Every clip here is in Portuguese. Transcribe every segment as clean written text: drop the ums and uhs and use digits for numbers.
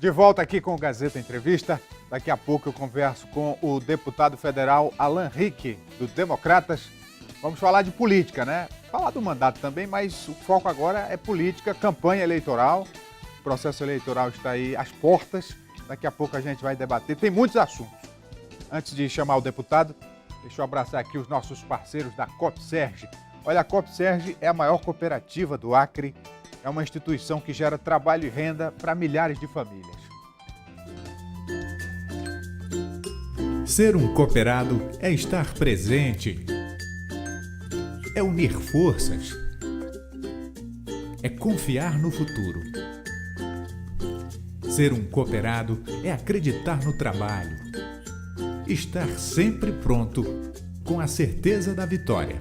De volta aqui com o Gazeta Entrevista. Daqui a pouco eu converso com o deputado federal Alan Rick, do Democratas. Vamos falar de política, né? Falar do mandato também, mas o foco agora é política, campanha eleitoral. O processo eleitoral está aí às portas. Daqui a pouco a gente vai debater. Tem muitos assuntos. Antes de chamar o deputado, deixa eu abraçar aqui os nossos parceiros da Copserge. Olha, a Copserge é a maior cooperativa do Acre. É uma instituição que gera trabalho e renda para milhares de famílias. Ser um cooperado é estar presente, é unir forças, é confiar no futuro. Ser um cooperado é acreditar no trabalho, estar sempre pronto, com a certeza da vitória.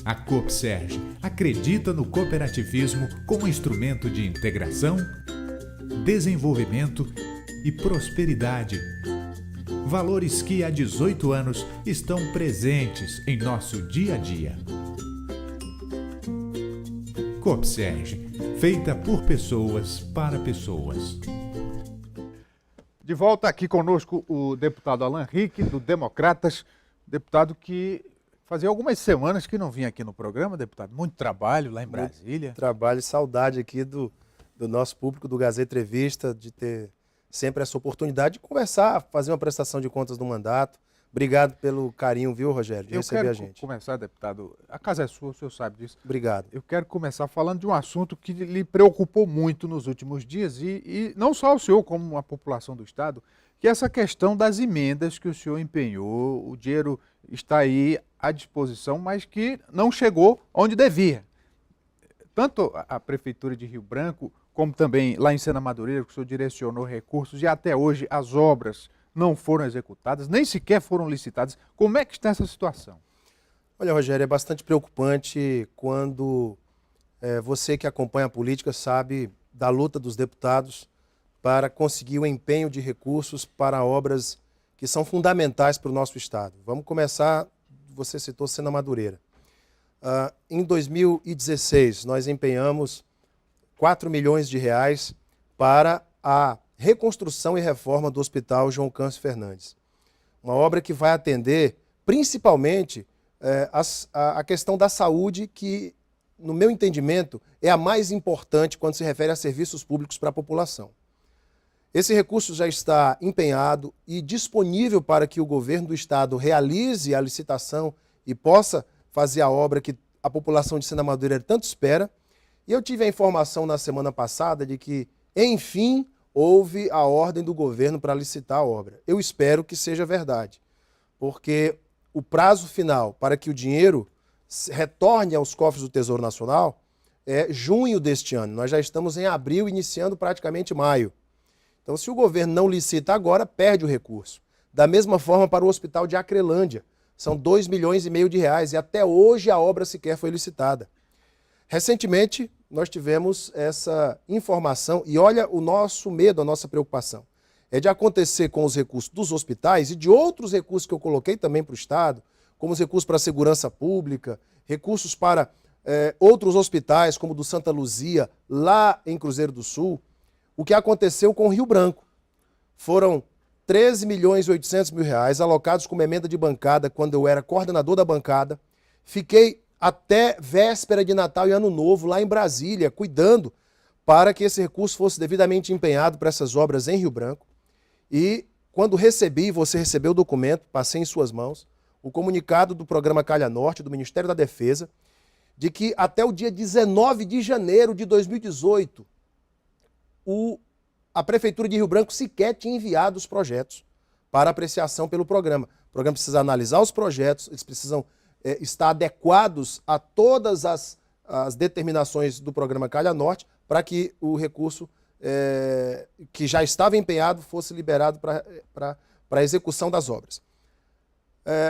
A Copserge acredita no cooperativismo como instrumento de integração, desenvolvimento e prosperidade. Valores que há 18 anos estão presentes em nosso dia a dia. Copserge, feita por pessoas para pessoas. De volta aqui conosco o deputado Alan Rick, do Democratas, deputado que fazia algumas semanas que não vinha aqui no programa, deputado. Muito trabalho lá em Brasília. Muito trabalho e saudade aqui do nosso público, do Gazeta Entrevista, de ter sempre essa oportunidade de conversar, fazer uma prestação de contas do mandato. Obrigado pelo carinho, viu, Rogério, de receber a gente. Eu quero começar, deputado, a casa é sua, o senhor sabe disso. Obrigado. Eu quero começar falando de um assunto que lhe preocupou muito nos últimos dias, e não só o senhor, como a população do Estado, que é essa questão das emendas que o senhor empenhou, o dinheiro está aí à disposição, mas que não chegou onde devia. Tanto a Prefeitura de Rio Branco, como também lá em Sena Madureira, que o senhor direcionou recursos e até hoje as obras não foram executadas, nem sequer foram licitadas. Como é que está essa situação? Olha, Rogério, é bastante preocupante quando você que acompanha a política sabe da luta dos deputados para conseguir o empenho de recursos para obras que são fundamentais para o nosso Estado. Vamos começar, você citou Sena Madureira. Em 2016, nós empenhamos 4 milhões de reais para a reconstrução e reforma do Hospital João Câncio Fernandes. Uma obra que vai atender principalmente a questão da saúde, que, no meu entendimento, é a mais importante quando se refere a serviços públicos para a população. Esse recurso já está empenhado e disponível para que o governo do Estado realize a licitação e possa fazer a obra que a população de Sena Madureira tanto espera. E eu tive a informação na semana passada de que, enfim, houve a ordem do governo para licitar a obra. Eu espero que seja verdade, porque o prazo final para que o dinheiro retorne aos cofres do Tesouro Nacional é junho deste ano. Nós já estamos em abril, iniciando praticamente maio. Então, se o governo não licita agora, perde o recurso. Da mesma forma para o Hospital de Acrelândia. São 2,5 milhões de reais e até hoje a obra sequer foi licitada. Recentemente, nós tivemos essa informação e olha o nosso medo, a nossa preocupação. É de acontecer com os recursos dos hospitais e de outros recursos que eu coloquei também para o Estado, como os recursos para a segurança pública, recursos para outros hospitais, como o do Santa Luzia, lá em Cruzeiro do Sul, o que aconteceu com o Rio Branco. Foram 13 milhões e 800 mil reais alocados como emenda de bancada quando eu era coordenador da bancada. Fiquei até véspera de Natal e Ano Novo lá em Brasília, cuidando para que esse recurso fosse devidamente empenhado para essas obras em Rio Branco. E quando recebi, você recebeu o documento, passei em suas mãos, o comunicado do programa Calha Norte, do Ministério da Defesa, de que até o dia 19 de janeiro de 2018, a Prefeitura de Rio Branco sequer tinha enviado os projetos para apreciação pelo programa. O programa precisa analisar os projetos, eles precisam estar adequados a todas as determinações do programa Calha Norte para que o recurso que já estava empenhado fosse liberado para a execução das obras.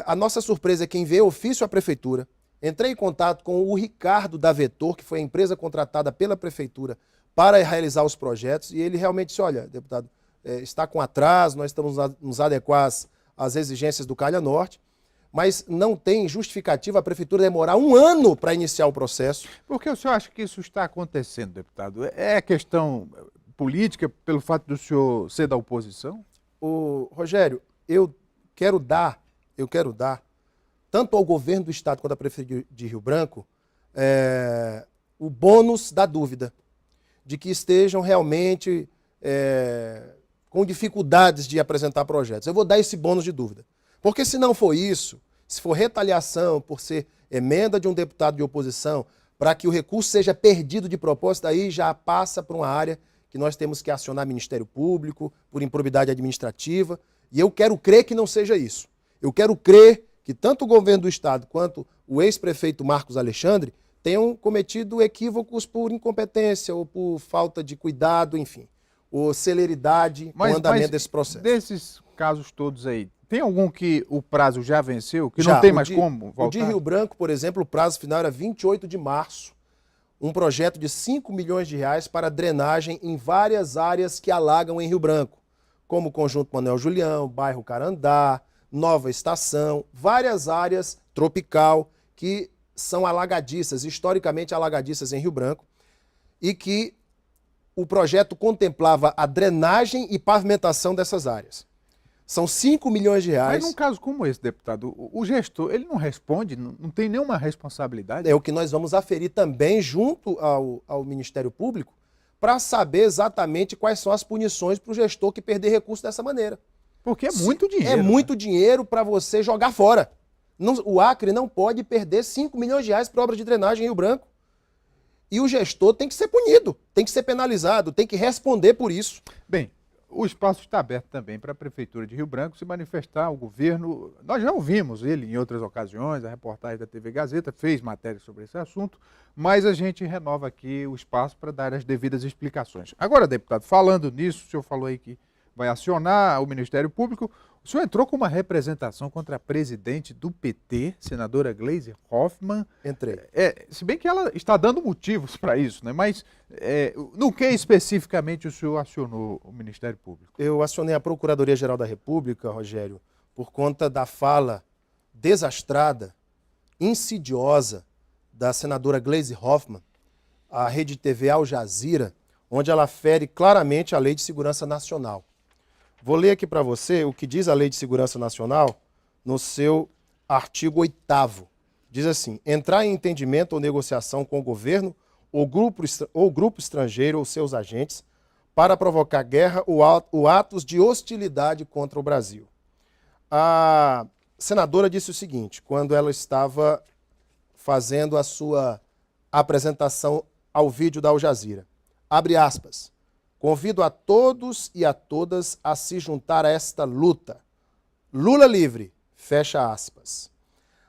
A nossa surpresa é que enviei ofício à Prefeitura, entrei em contato com o Ricardo da Vetor, que foi a empresa contratada pela Prefeitura para realizar os projetos, e ele realmente disse, olha, deputado, está com atraso, nós estamos nos adequar às exigências do Calha Norte, mas não tem justificativa a Prefeitura demorar 1 ano para iniciar o processo. Por que o senhor acha que isso está acontecendo, deputado? É questão política pelo fato do senhor ser da oposição? Rogério, eu quero dar, tanto ao governo do Estado quanto à Prefeitura de Rio Branco, o bônus da dúvida, de que estejam realmente com dificuldades de apresentar projetos. Eu vou dar esse bônus de dúvida. Porque se não for isso, se for retaliação por ser emenda de um deputado de oposição, para que o recurso seja perdido de propósito, aí já passa para uma área que nós temos que acionar Ministério Público, por improbidade administrativa, e eu quero crer que não seja isso. Eu quero crer que tanto o governo do Estado quanto o ex-prefeito Marcos Alexandre tenham cometido equívocos por incompetência ou por falta de cuidado, enfim, ou celeridade no andamento desse processo. Desses casos todos aí, tem algum que o prazo já venceu, que já não tem mais como voltar? O de Rio Branco, por exemplo, o prazo final era 28 de março. Um projeto de 5 milhões de reais para drenagem em várias áreas que alagam em Rio Branco, como o Conjunto Manuel Julião, bairro Carandá, Nova Estação, várias áreas tropical que são alagadiças, historicamente alagadiças em Rio Branco, e que o projeto contemplava a drenagem e pavimentação dessas áreas. São 5 milhões de reais. Mas num caso como esse, deputado, o gestor, ele não responde, não tem nenhuma responsabilidade? É o que nós vamos aferir também junto ao Ministério Público para saber exatamente quais são as punições para o gestor que perder recurso dessa maneira. Porque é muito dinheiro. É muito dinheiro para você jogar fora. O Acre não pode perder 5 milhões de reais para obra de drenagem em Rio Branco. E o gestor tem que ser punido, tem que ser penalizado, tem que responder por isso. Bem, o espaço está aberto também para a Prefeitura de Rio Branco se manifestar, o governo, nós já ouvimos ele em outras ocasiões, a reportagem da TV Gazeta fez matéria sobre esse assunto, mas a gente renova aqui o espaço para dar as devidas explicações. Agora, deputado, falando nisso, o senhor falou aí que vai acionar o Ministério Público, o senhor entrou com uma representação contra a presidente do PT, senadora Gleisi Hoffmann. Entrei. Se bem que ela está dando motivos para isso, né? Mas no que especificamente o senhor acionou o Ministério Público? Eu acionei a Procuradoria-Geral da República, Rogério, por conta da fala desastrada, insidiosa da senadora Gleisi Hoffmann, à Rede TV Al Jazeera, onde ela fere claramente a Lei de Segurança Nacional. Vou ler aqui para você o que diz a Lei de Segurança Nacional no seu artigo 8º. Diz assim: entrar em entendimento ou negociação com o governo ou grupo estrangeiro ou seus agentes para provocar guerra ou atos de hostilidade contra o Brasil. A senadora disse o seguinte, quando ela estava fazendo a sua apresentação ao vídeo da Al Jazeera. Abre aspas. Convido a todos e a todas a se juntar a esta luta. Lula livre, fecha aspas.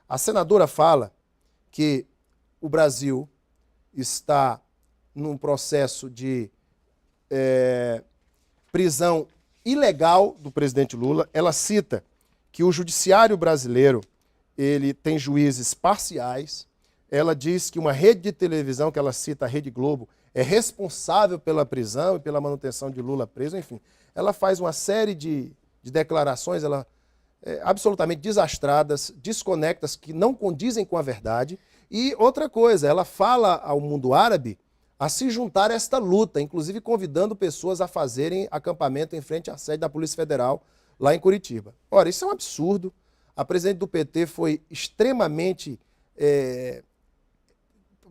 A senadora fala que o Brasil está num processo de prisão ilegal do presidente Lula. Ela cita que o judiciário brasileiro ele tem juízes parciais. Ela diz que uma rede de televisão, que ela cita, a Rede Globo, é responsável pela prisão e pela manutenção de Lula preso, enfim. Ela faz uma série de declarações absolutamente desastradas, desconectas, que não condizem com a verdade. E outra coisa, ela fala ao mundo árabe a se juntar a esta luta, inclusive convidando pessoas a fazerem acampamento em frente à sede da Polícia Federal, lá em Curitiba. Ora, isso é um absurdo. A presidente do PT foi extremamente...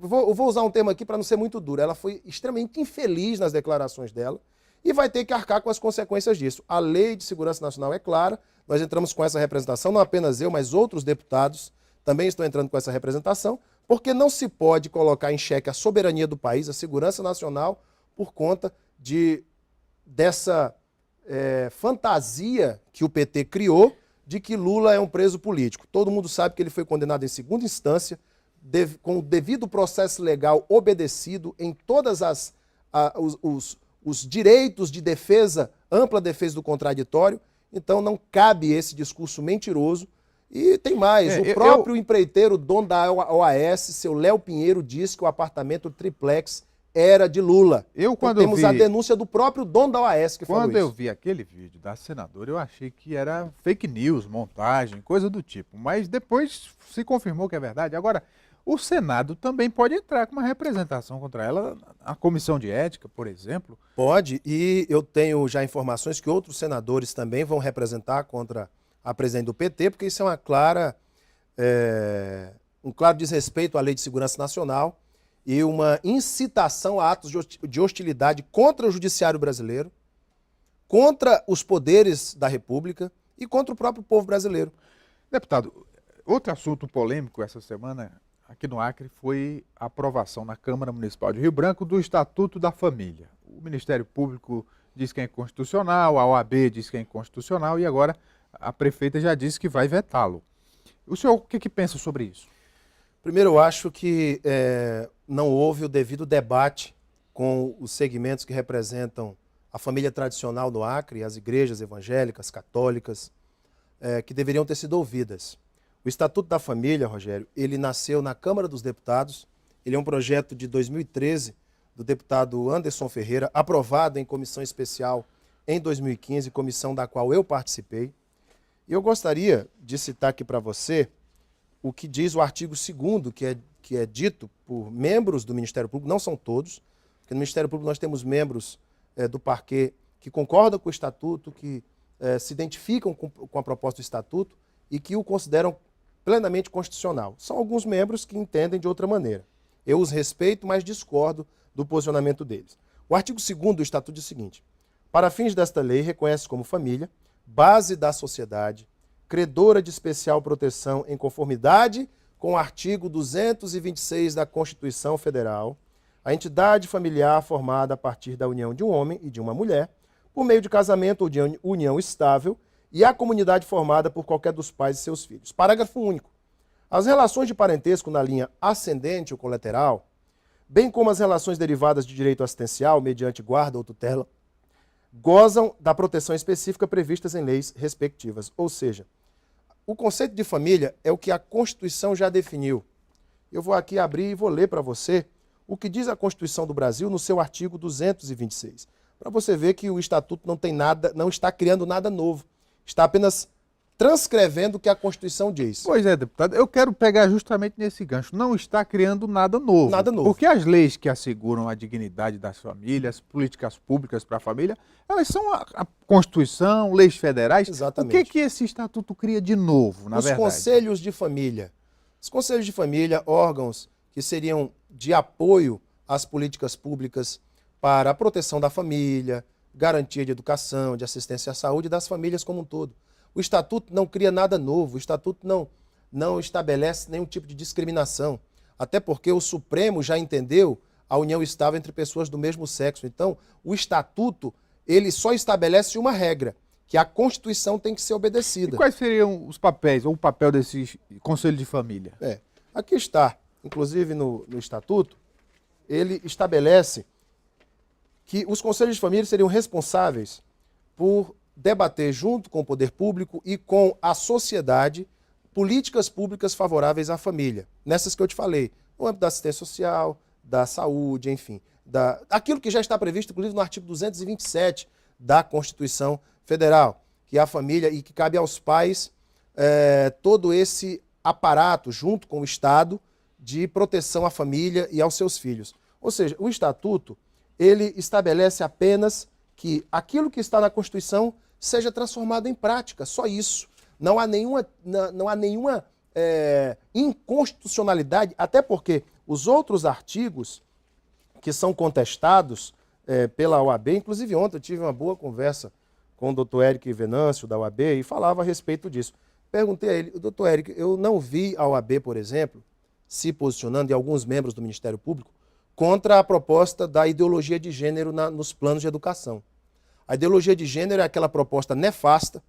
Vou usar um termo aqui para não ser muito duro. Ela foi extremamente infeliz nas declarações dela e vai ter que arcar com as consequências disso. A Lei de Segurança Nacional é clara, nós entramos com essa representação, não apenas eu, mas outros deputados também estão entrando com essa representação, porque não se pode colocar em xeque a soberania do país, a segurança nacional, por conta dessa fantasia que o PT criou de que Lula é um preso político. Todo mundo sabe que ele foi condenado em segunda instância, com o devido processo legal obedecido em todas os direitos de defesa, ampla defesa do contraditório. Então não cabe esse discurso mentiroso. E tem mais, o próprio empreiteiro, dono da OAS, seu Léo Pinheiro, disse que o apartamento triplex era de Lula. Temos a denúncia do próprio dono da OAS que falou isso. Quando eu vi aquele vídeo da senadora, eu achei que era fake news, montagem, coisa do tipo. Mas depois se confirmou que é verdade. Agora, o Senado também pode entrar com uma representação contra ela, a Comissão de Ética, por exemplo. Pode, e eu tenho já informações que outros senadores também vão representar contra a presidente do PT, porque isso é um claro desrespeito à Lei de Segurança Nacional e uma incitação a atos de hostilidade contra o judiciário brasileiro, contra os poderes da República e contra o próprio povo brasileiro. Deputado, outro assunto polêmico essa semana aqui no Acre foi a aprovação na Câmara Municipal de Rio Branco do Estatuto da Família. O Ministério Público diz que é inconstitucional, a OAB diz que é inconstitucional e agora a prefeita já disse que vai vetá-lo. O senhor o que pensa sobre isso? Primeiro, eu acho que não houve o devido debate com os segmentos que representam a família tradicional no Acre, as igrejas evangélicas, católicas, que deveriam ter sido ouvidas. O Estatuto da Família, Rogério, ele nasceu na Câmara dos Deputados, ele é um projeto de 2013 do deputado Anderson Ferreira, aprovado em comissão especial em 2015, comissão da qual eu participei. E eu gostaria de citar aqui para você o que diz o artigo 2º, que é dito por membros do Ministério Público, não são todos, porque no Ministério Público nós temos membros do parquê que concordam com o Estatuto, que se identificam com a proposta do Estatuto e que o consideram plenamente constitucional. São alguns membros que entendem de outra maneira. Eu os respeito, mas discordo do posicionamento deles. O artigo 2º do Estatuto diz o seguinte: para fins desta lei, reconhece como família, base da sociedade, credora de especial proteção em conformidade com o artigo 226 da Constituição Federal, a entidade familiar formada a partir da união de um homem e de uma mulher, por meio de casamento ou de união estável, e a comunidade formada por qualquer dos pais e seus filhos. Parágrafo único. As relações de parentesco na linha ascendente ou colateral, bem como as relações derivadas de direito assistencial, mediante guarda ou tutela, gozam da proteção específica previstas em leis respectivas. Ou seja, o conceito de família é o que a Constituição já definiu. Eu vou aqui abrir e vou ler para você o que diz a Constituição do Brasil no seu artigo 226. Para você ver que o Estatuto não está criando nada novo. Está apenas transcrevendo o que a Constituição diz. Pois é, deputado, eu quero pegar justamente nesse gancho. Não está criando nada novo. Nada novo. Porque as leis que asseguram a dignidade das famílias, políticas públicas para a família, elas são a Constituição, leis federais. Exatamente. O que esse Estatuto cria de novo, na verdade? Os conselhos de família. Os conselhos de família, órgãos que seriam de apoio às políticas públicas para a proteção da família, garantia de educação, de assistência à saúde das famílias como um todo. O Estatuto não cria nada novo, o Estatuto não estabelece nenhum tipo de discriminação, até porque o Supremo já entendeu a união estável entre pessoas do mesmo sexo. Então, o Estatuto, ele só estabelece uma regra, que a Constituição tem que ser obedecida. E quais seriam os papéis, ou o papel desse Conselho de Família? Aqui está, inclusive no Estatuto, ele estabelece que os conselhos de família seriam responsáveis por debater junto com o poder público e com a sociedade políticas públicas favoráveis à família. Nessas que eu te falei, no âmbito da assistência social, da saúde, enfim, aquilo que já está previsto, inclusive, no artigo 227 da Constituição Federal, que é a família e que cabe aos pais todo esse aparato, junto com o Estado, de proteção à família e aos seus filhos. Ou seja, o Estatuto, ele estabelece apenas que aquilo que está na Constituição seja transformado em prática, só isso. Não há nenhuma inconstitucionalidade, até porque os outros artigos que são contestados pela OAB, inclusive ontem eu tive uma boa conversa com o doutor Eric Venâncio, da OAB, e falava a respeito disso. Perguntei a ele, doutor Eric, eu não vi a OAB, por exemplo, se posicionando, e alguns membros do Ministério Público, contra a proposta da ideologia de gênero nos planos de educação. A ideologia de gênero é aquela proposta nefasta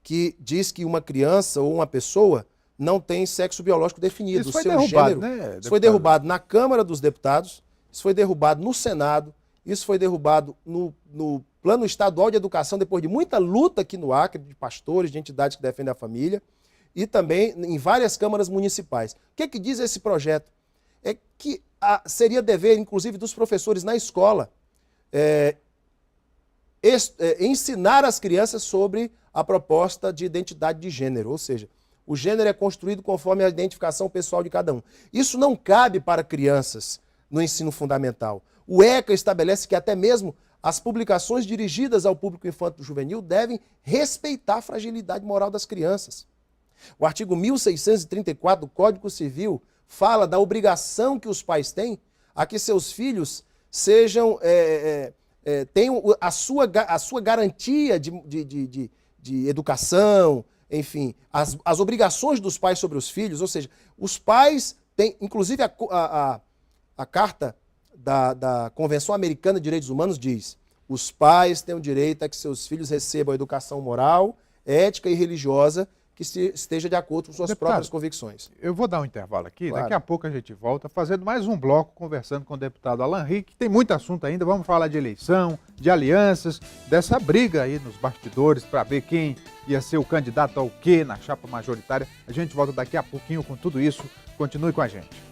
que diz que uma criança ou uma pessoa não tem sexo biológico definido. Isso foi derrubado, né? Isso foi derrubado na Câmara dos Deputados, isso foi derrubado no Senado, isso foi derrubado no Plano Estadual de Educação, depois de muita luta aqui no Acre, de pastores, de entidades que defendem a família, e também em várias câmaras municipais. O que diz esse projeto? É que seria dever, inclusive, dos professores na escola ensinar as crianças sobre a proposta de identidade de gênero. Ou seja, O gênero é construído conforme a identificação pessoal de cada um. Isso não cabe para crianças no ensino fundamental. O ECA estabelece que até mesmo as publicações dirigidas ao público infanto-juvenil devem respeitar a fragilidade moral das crianças. O artigo 1634 do Código Civil fala da obrigação que os pais têm a que seus filhos tenham a sua garantia de educação, enfim, as obrigações dos pais sobre os filhos, ou seja, os pais têm, inclusive a Carta da Convenção Americana de Direitos Humanos diz: os pais têm o direito a que seus filhos recebam a educação moral, ética e religiosa que esteja de acordo com suas próprias convicções. Eu vou dar um intervalo aqui, Claro. Daqui a pouco a gente volta fazendo mais um bloco conversando com o deputado Alan Rick. Tem muito assunto ainda, vamos falar de eleição, de alianças, dessa briga aí nos bastidores para ver quem ia ser o candidato ao quê na chapa majoritária. A gente volta daqui a pouquinho com tudo isso. Continue com a gente.